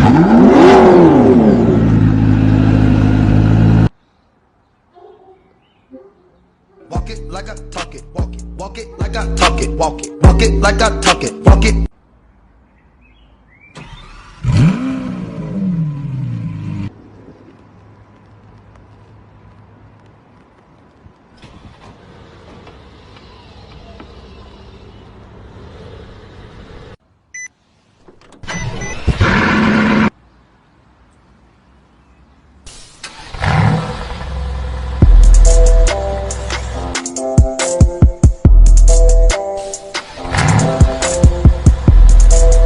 Walk it like I talk it, walk it like I talk it, walk it like I talk it, walk it.